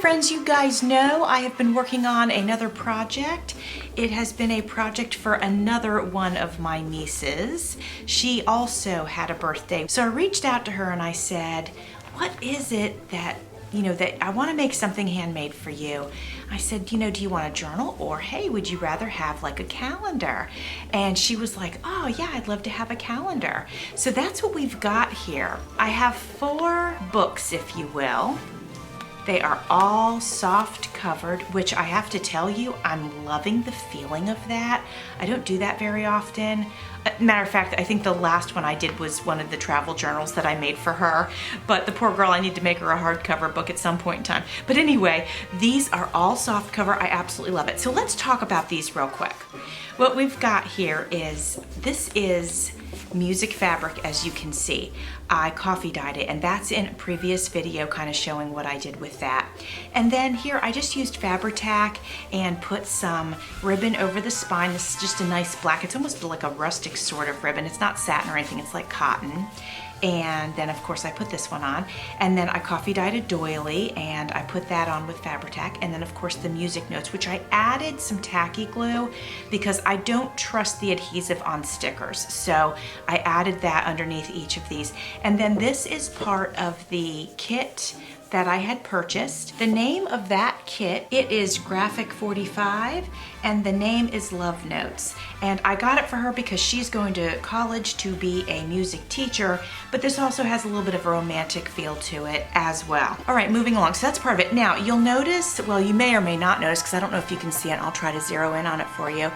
friends, you guys know I have been working on another project. It has been a project for another one of my nieces. She also had a birthday. So I reached out to her and I said, what is it that that I want to make something handmade for you? I said, do you want a journal, or hey, would you rather have like a calendar? And she was like, oh yeah, I'd love to have a calendar. So that's what we've got here. I have 4 books, if you will. They are all soft covered, which I have to tell you, I'm loving the feeling of that. I don't do that very often. Matter of fact, I think the last one I did was one of the travel journals that I made for her, but the poor girl, I need to make her a hardcover book at some point in time. But anyway, these are all soft cover. I absolutely love it. So let's talk about these real quick. What we've got here is, this is music fabric, as you can see. I coffee dyed it, and that's in a previous video kind of showing what I did with that. And then here I just used Fabri-Tac and put some ribbon over the spine. This is just a nice black, it's almost like a rustic sort of ribbon. It's not satin or anything, it's like cotton. And then of course I put this one on, and then I coffee dyed a doily and I put that on with Fabri-Tac, and then of course the music notes, which I added some tacky glue because I don't trust the adhesive on stickers. So I added that underneath each of these. And then this is part of the kit that I had purchased. The name of that kit, it is Graphic 45, and the name is Love Notes. And I got it for her because she's going to college to be a music teacher, but this also has a little bit of a romantic feel to it as well. All right, moving along, so that's part of it. Now, you'll notice, well, you may or may not notice, because I don't know if you can see it, I'll try to zero in on it for you,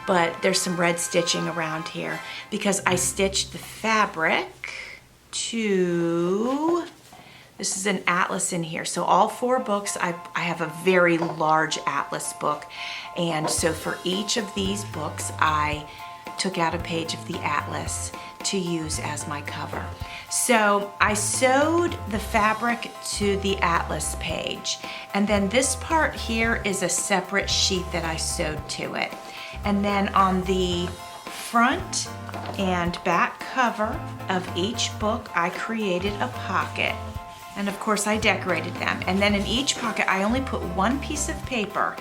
but there's some red stitching around here because I stitched the fabric to, this is an atlas in here. So all 4 books, I have a very large atlas book. And so for each of these books, I took out a page of the atlas to use as my cover. So I sewed the fabric to the atlas page. And then this part here is a separate sheet that I sewed to it. And then on the front and back cover of each book, I created a pocket. And of course I decorated them. And then in each pocket, I only put 1 piece of paper.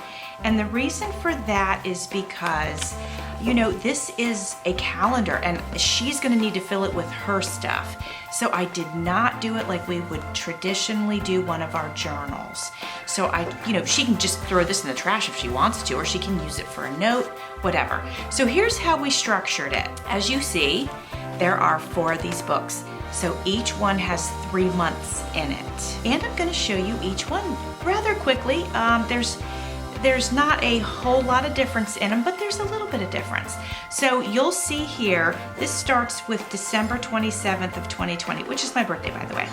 And the reason for that is because, this is a calendar and she's gonna need to fill it with her stuff. So I did not do it like we would traditionally do one of our journals. So she can just throw this in the trash if she wants to, or she can use it for a note, whatever. So here's how we structured it. As you see, there are 4 of these books. So each one has 3 months in it. And I'm gonna show you each one rather quickly. There's not a whole lot of difference in them, but there's a little bit of difference. So you'll see here, this starts with December 27th of 2020, which is my birthday, by the way.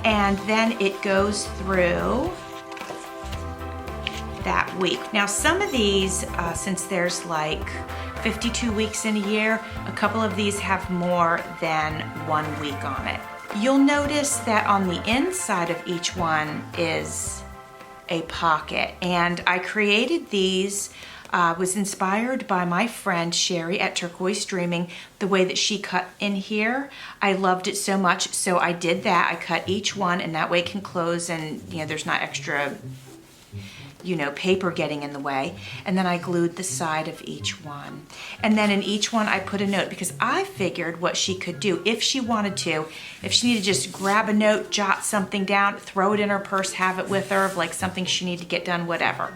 And then it goes through that week. Now some of these, since there's like 52 weeks in a year, a couple of these have more than 1 week on it. You'll notice that on the inside of each one is a pocket, and I created these, was inspired by my friend Sherry at Turquoise Dreaming, the way that she cut in here. I loved it so much, so I did that. I cut each one, and that way it can close and there's not extra paper getting in the way. And then I glued the side of each one. And then in each one I put a note, because I figured what she could do if she wanted to, if she needed to just grab a note, jot something down, throw it in her purse, have it with her, of like something she needed to get done, whatever.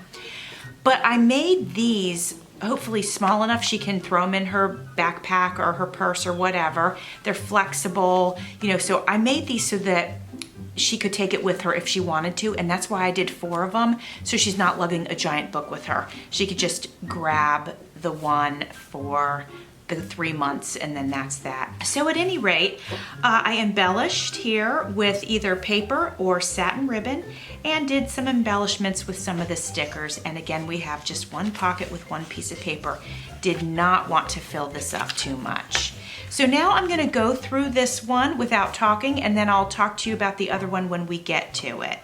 But I made these hopefully small enough she can throw them in her backpack or her purse or whatever. They're flexible, so I made these so that she could take it with her if she wanted to, and that's why I did 4 of them, so she's not lugging a giant book with her. She could just grab the one for the 3 months, and then that's that. So at any rate, I embellished here with either paper or satin ribbon, and did some embellishments with some of the stickers. And again, we have just 1 pocket with 1 piece of paper. Did not want to fill this up too much. So now I'm gonna go through this one without talking, and then I'll talk to you about the other one when we get to it.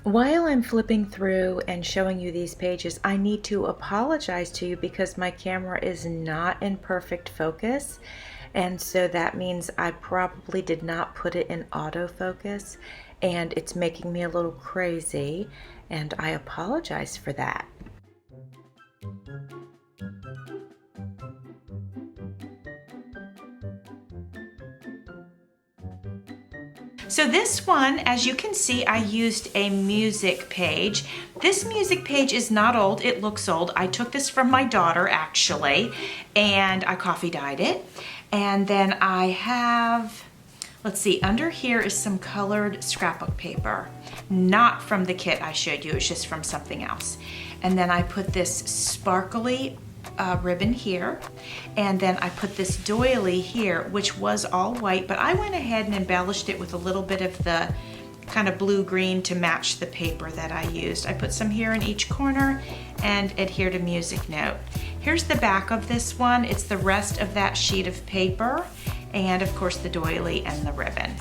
While I'm flipping through and showing you these pages, I need to apologize to you because my camera is not in perfect focus. And so that means I probably did not put it in autofocus. and it's making me a little crazy, and I apologize for that. So this one, as you can see, I used a music page. This music page is not old, it looks old. I took this from my daughter actually, and I coffee dyed it. And then I have, let's see, under here is some colored scrapbook paper. Not from the kit I showed you, it's just from something else. And then I put this sparkly ribbon here, and then I put this doily here, which was all white, but I went ahead and embellished it with a little bit of the kind of blue-green to match the paper that I used. I put some here in each corner and adhered a music note. Here's the back of this one. It's the rest of that sheet of paper, and of course the doily and the ribbon.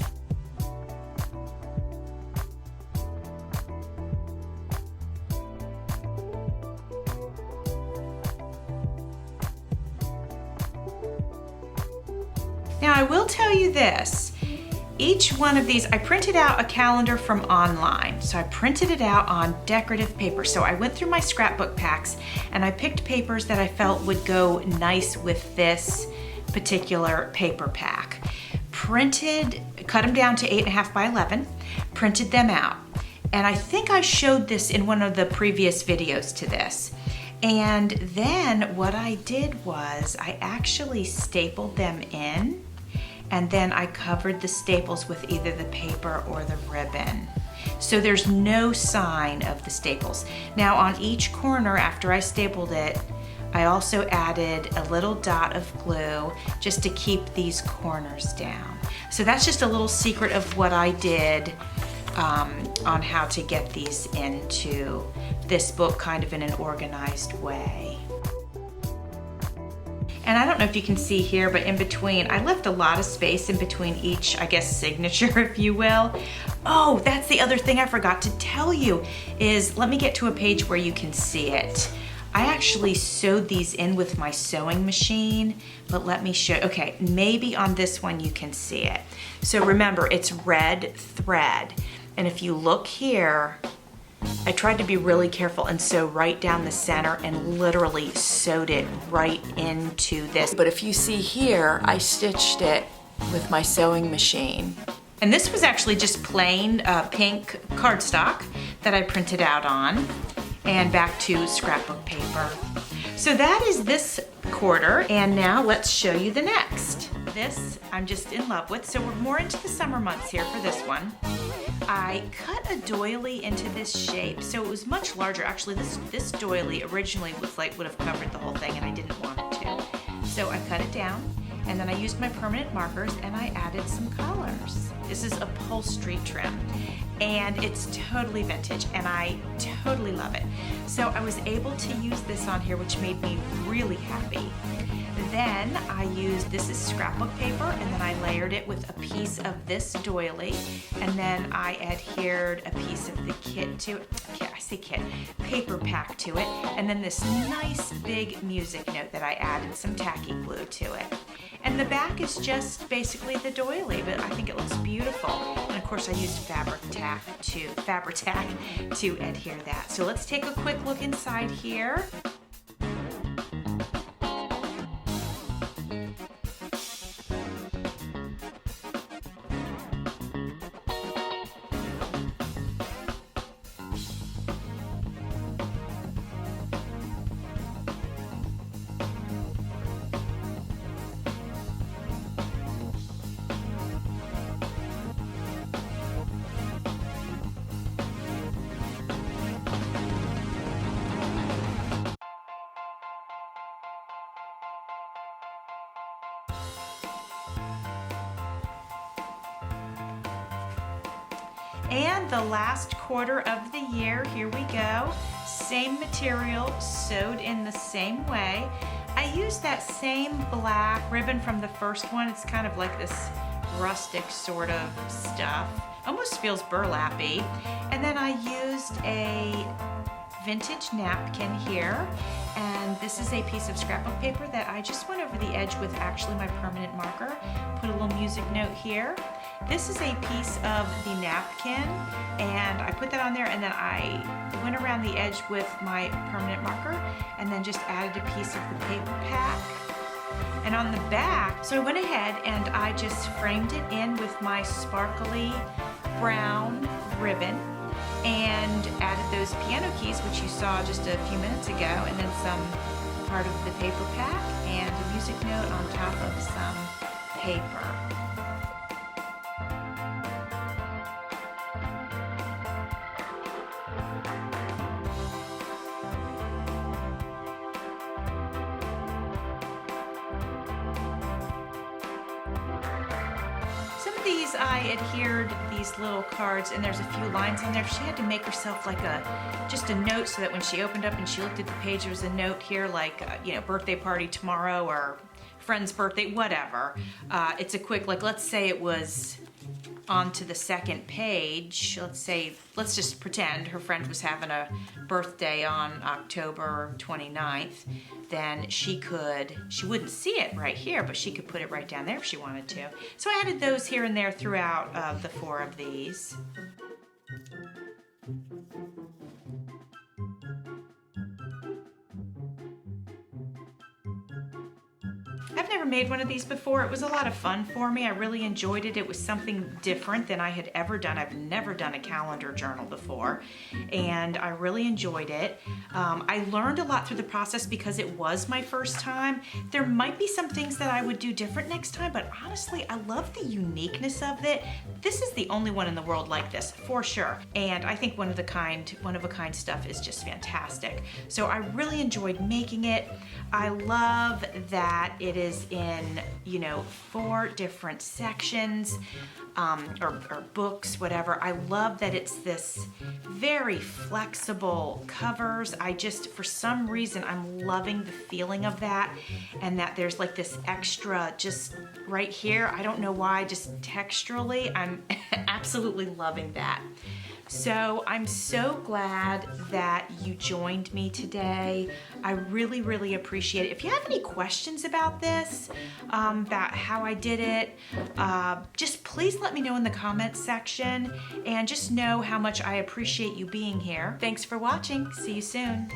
Now I will tell you this, each one of these, I printed out a calendar from online. So I printed it out on decorative paper. So I went through my scrapbook packs and I picked papers that I felt would go nice with this particular paper pack. Printed, cut them down to 8.5 by 11, printed them out. And I think I showed this in one of the previous videos to this. And then what I did was I actually stapled them in, and then I covered the staples with either the paper or the ribbon. So there's no sign of the staples. Now on each corner after I stapled it, I also added a little dot of glue just to keep these corners down. So that's just a little secret of what I did on how to get these into this book kind of in an organized way. And I don't know if you can see here, but in between, I left a lot of space in between each, I guess, signature, if you will. Oh, that's the other thing I forgot to tell you is, let me get to a page where you can see it. I actually sewed these in with my sewing machine, but let me show, okay, maybe on this one you can see it. So remember, it's red thread. And if you look here, I tried to be really careful and sew right down the center and literally sewed it right into this. But if you see here, I stitched it with my sewing machine. And this was actually just plain pink cardstock that I printed out on, and back to scrapbook paper. So that is this quarter, and now let's show you the next. This I'm just in love with, so we're more into the summer months here for this one. I cut a doily into this shape, so it was much larger. Actually, this doily originally was like would have covered the whole thing, and I didn't want it to. So I cut it down, and then I used my permanent markers and I added some colors. This is upholstery trim, and it's totally vintage, and I totally love it. So I was able to use this on here, which made me really happy. Then I used, this is scrapbook paper, and then I layered it with a piece of this doily, and then I adhered a piece of the kit to it, paper pack to it, and then this nice big music note that I added some tacky glue to it. And the back is just basically the doily, but I think it looks beautiful. And of course I used fabric tack to adhere that. So let's take a quick look inside here. And the last quarter of the year, here we go. Same material, sewed in the same way. I used that same black ribbon from the first one. It's kind of like this rustic sort of stuff. Almost feels burlappy. And then I used a vintage napkin here. And this is a piece of scrapbook paper that I just went over the edge with actually my permanent marker. Put a little music note here. This is a piece of the napkin, and I put that on there, and then I went around the edge with my permanent marker and then just added a piece of the paper pack. And on the back, so I went ahead and I just framed it in with my sparkly brown ribbon and added those piano keys, which you saw just a few minutes ago, and then some part of the paper pack and a music note on top of some paper. These I adhered these little cards, and there's a few lines on there. She had to make herself like just a note so that when she opened up and she looked at the page, there was a note here like, birthday party tomorrow or friend's birthday, whatever. It's a quick, like, let's say it was on to the second page. Let's just pretend her friend was having a birthday on October 29th. Then she wouldn't see it right here, but she could put it right down there if she wanted to. So I added those here and there throughout the 4 of these. I've never made one of these before. It was a lot of fun for me. I really enjoyed it. It was something different than I had ever done. I've never done a calendar journal before, and I really enjoyed it. I learned a lot through the process because it was my first time. There might be some things that I would do different next time, but honestly, I love the uniqueness of it. This is the only one in the world like this, for sure. And I think one of a kind stuff is just fantastic. So I really enjoyed making it. I love that it is in, 4 different sections, or books, whatever. I love that it's this very flexible covers. For some reason, I'm loving the feeling of that, and that there's like this extra just right here. I don't know why, just texturally, I'm absolutely loving that. So I'm so glad that you joined me today. I really, really appreciate it. If you have any questions about this, about how I did it, just please let me know in the comments section, and just know how much I appreciate you being here. Thanks for watching. See you soon.